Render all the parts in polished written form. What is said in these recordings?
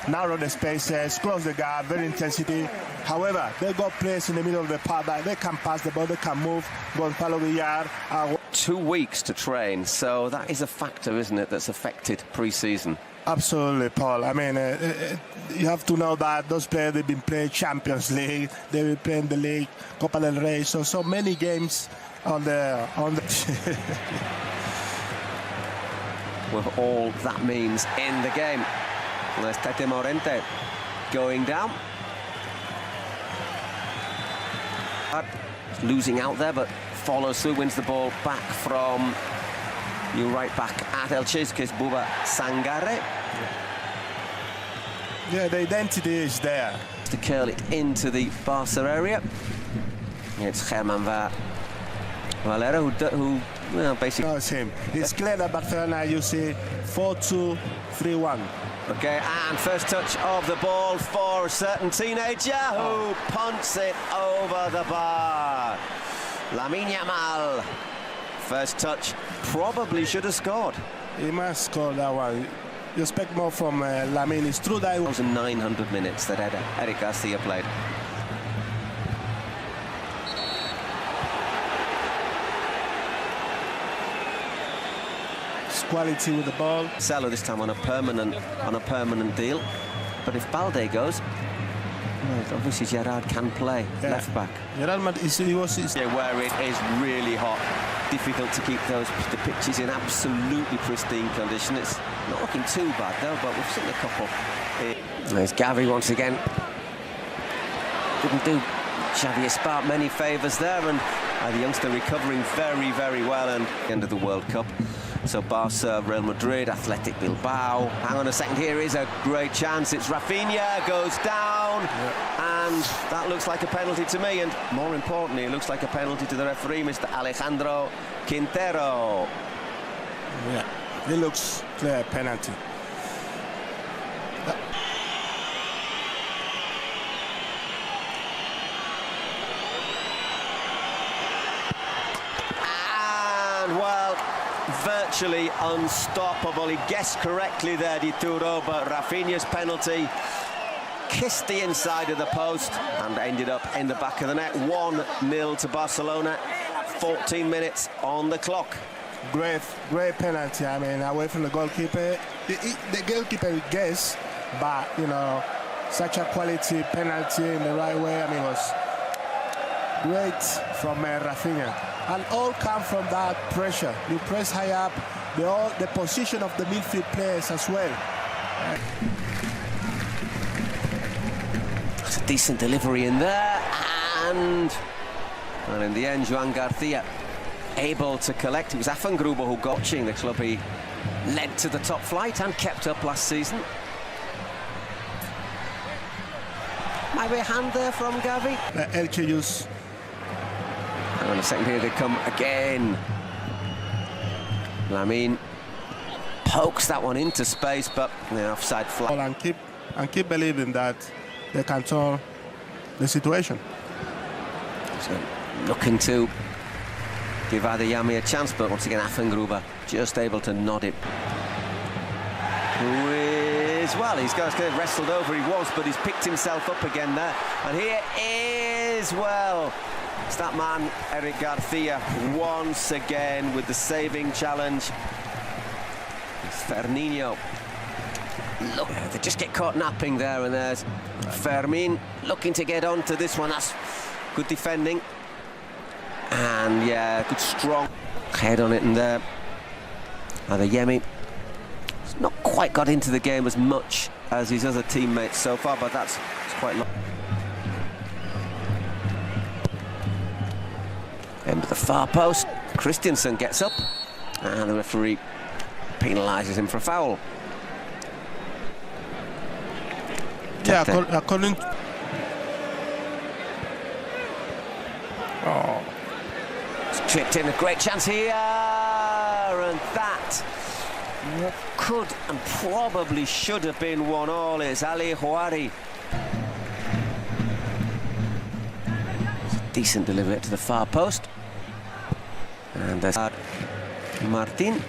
narrow the spaces, close the gap, very intensity. However, they got players in the middle of the park that they can pass the ball, they can move, go and follow the yard. 2 weeks to train, so that is a factor, isn't it, that's affected pre-season? Absolutely, Paul. I mean, you have to know that those players, they've been playing Champions League, they've been playing the league, Copa del Rey, so many games on the with all that means in the game. There's Tete Morente going down. Losing out there, but follows through, wins the ball back from new right back at Elche, Buba Sangare. Yeah, the identity is there. To curl it into the Barca area. It's Germán Valera who well, basically... No, it's him. It's clear that Barcelona, you see, 4-2-3-1. Okay, and first touch of the ball for a certain teenager who punts it over the bar. Lamine Yamal. First touch, probably should have scored. He must score that one. You expect more from Lamine. It's true that it was 900 minutes that Eric Garcia played. quality with the ball. Zalo this time on a permanent deal. But if Balde goes, well, obviously Gerard can play left back. Gerard, where it is really hot. Difficult to keep the pitches in absolutely pristine condition. It's not looking too bad though, but we've seen a couple. There's Gavi once again. Didn't do Xavi Esparza many favours there, and the youngster recovering very, very well. And end of the World Cup. So Barca, Real Madrid, Athletic Bilbao. Hang on a second, here is a great chance. It's Rafinha, goes down, and that looks like a penalty to me. And more importantly, it looks like a penalty to the referee, Mr. Alejandro Quintero. Yeah, it looks clear penalty. And well, virtually unstoppable. He guessed correctly there, Dituro, but Rafinha's penalty kissed the inside of the post and ended up in the back of the net. 1-0 to Barcelona, 14 minutes on the clock. Great penalty. I mean, away from the goalkeeper. The goalkeeper guessed, but, you know, such a quality penalty in the right way. I mean, it was great from Rafinha. And all come from that pressure. You press high up, the position of the midfield players as well. It's a decent delivery in there, and in the end, Joan Garcia able to collect. It was Afangruber who got the club he led to the top flight and kept up last season. Might be a hand there from Gavi. Elche use. And in a second here they come again. Lamine pokes that one into space, but the offside flag. And keep believing that they can turn the situation. So looking to give Adeyemi a chance, but once again Afangruber just able to nod it. Who is, well, he's got wrestled over, he was, but he's picked himself up again there. And here is, well, it's that man, Eric Garcia, once again with the saving challenge. It's Fernandinho. Look, they just get caught napping there, and there's Fermin looking to get onto this one. That's good defending. And yeah, good strong head on it, and there. Adeyemi has not quite got into the game as much as his other teammates so far, but it's quite long. End of the far post, Christensen gets up, and the referee penalises him for a foul. Yeah, according to... Oh. It's tripped in, a great chance here, and that could and probably should have been 1-1. It's Ali Houari. Decent delivery to the far post. And there's Martin.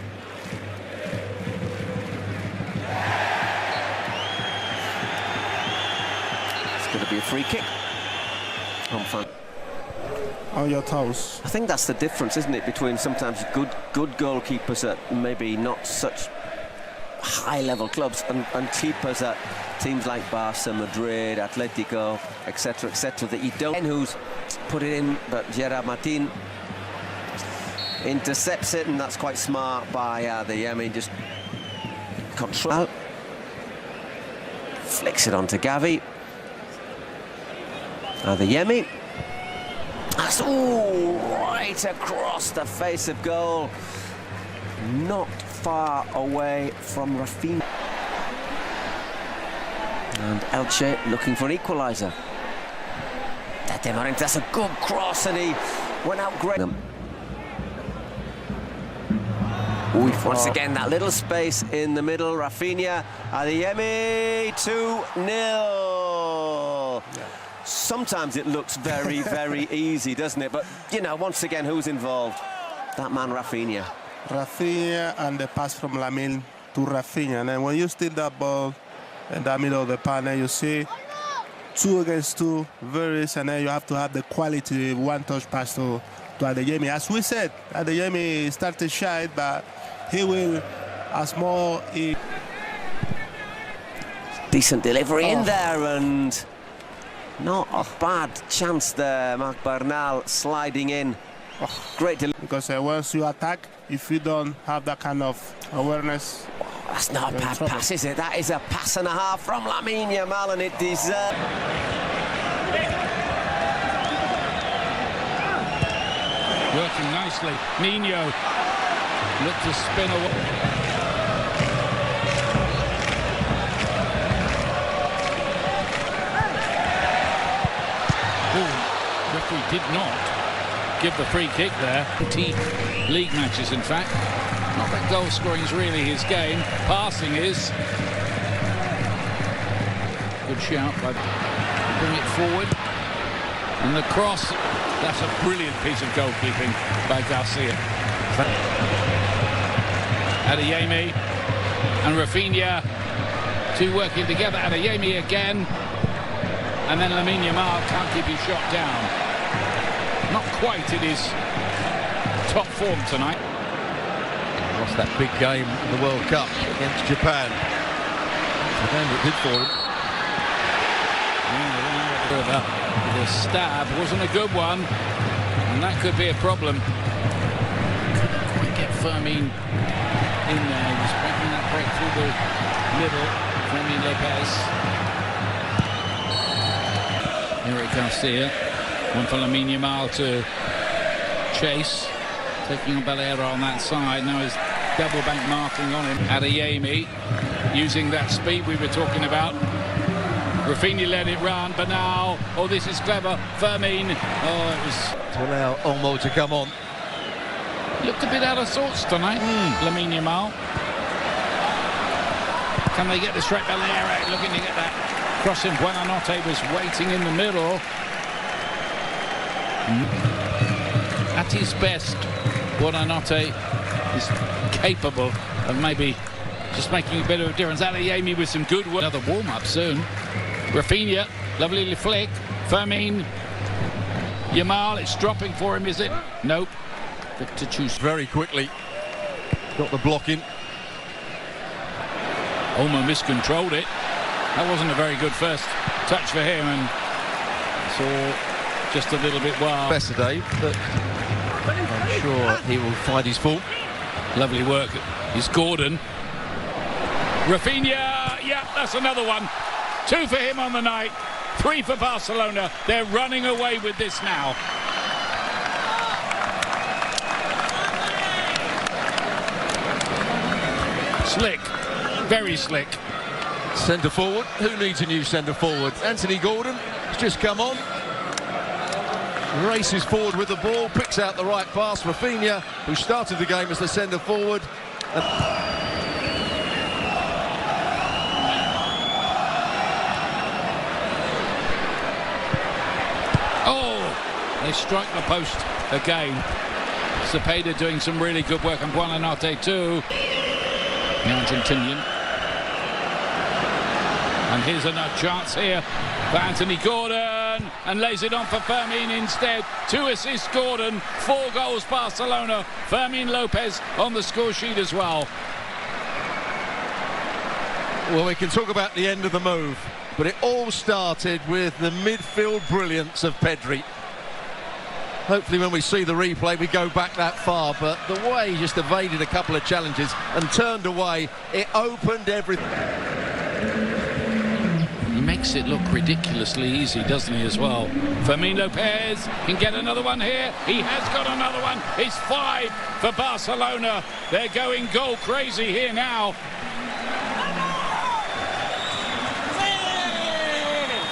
going to be a free kick. On your toes. I think that's the difference, isn't it, between sometimes good goalkeepers at maybe not such high-level clubs and keepers at teams like Barca, Madrid, Atletico, etc., that you don't. Who's put it in, but Gerard Martin intercepts it, and that's quite smart by Adeyemi. Just control. Flicks it onto Gavi. Adeyemi. That's right across the face of goal. Not far away from Rafinha. And Elche looking for an equaliser. That's a good cross, and he went out great. Once again, that little space in the middle. Rafinha, Adeyemi, 2-0. Sometimes it looks very, very easy, doesn't it? But, you know, once again, who's involved? That man, Rafinha. Rafinha, and the pass from Lamine to Rafinha. And then when you steal that ball in the middle of the panel, you see 2 against 2, very easy, and then you have to have the quality one-touch pass to Adeyemi. As we said, Adeyemi started shy, but he will, as more... Decent delivery in there, and not a bad chance there. Marc Bernal sliding in. Great delivery. Because once you attack, if you don't have that kind of awareness... That's not a bad pass, is it? That is a pass and a half from Lamine Yamal, and it deserves... Working nicely. Nino looked to spin away. Referee did not give the free kick there. 20 league matches, in fact. Not that goal scoring is really his game. Passing is. Good shout by bring it forward. And the cross, that's a brilliant piece of goalkeeping by Garcia. Adeyemi and Rafinha, 2 working together. Adeyemi again. And then Lamine Yamal can't keep his shot down. Not quite in his top form tonight. Lost that big game in the World Cup against Japan. The game that did for him. The stab wasn't a good one, and that could be a problem. Couldn't quite get Fermin in there. He was making that break through the middle. Fermin Lopez. Eric Garcia. One for Lamine Yamal to chase. Taking a Balera on that side. Now he's double bank marking on him. Adeyemi using that speed we were talking about. Rafinha let it run, but now, oh, this is clever. Fermin, oh, it was... To allow Olmo to come on. Looked a bit out of sorts tonight, Lamine Yamal. Can they get the straight? Balera looking to get that crossing. Buonanotte was waiting in the middle. At his best, Buonanotte is capable of maybe just making a bit of a difference. Adeyemi with some good work. Another warm-up soon. Rafinha, lovely little flick. Fermin. Yamal, it's dropping for him, is it? Nope. To choose very quickly. Got the block in. Olmo miscontrolled it. That wasn't a very good first touch for him, and so just a little bit wild. Best today, but I'm sure he will find his form. Lovely work. It's Gordon. Rafinha, yeah, that's another one. 2 for him on the night, 3 for Barcelona. They're running away with this now. Slick, very slick. Centre forward, who needs a new centre forward? Anthony Gordon has just come on. Races forward with the ball, picks out the right pass. Rafinha, who started the game as the centre forward. They strike the post again. Cepeda doing some really good work, and Buonanotte too. The Argentinian. And here's another chance here for Anthony Gordon, and lays it on for Fermin instead. 2 assists Gordon, 4 goals Barcelona. Fermin Lopez on the score sheet as well. Well, we can talk about the end of the move, but it all started with the midfield brilliance of Pedri. Hopefully when we see the replay we go back that far, but the way he just evaded a couple of challenges and turned away, it opened everything. He makes it look ridiculously easy, doesn't he, as well? Fermin Lopez can get another one here. He has got another one. It's 5 for Barcelona. They're going goal crazy here now.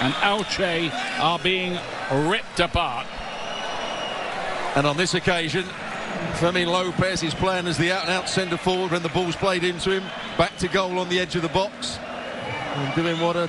And Elche are being ripped apart. And on this occasion, Fermin Lopez is playing as the out-and-out centre-forward when the ball's played into him. Back to goal on the edge of the box. And doing what a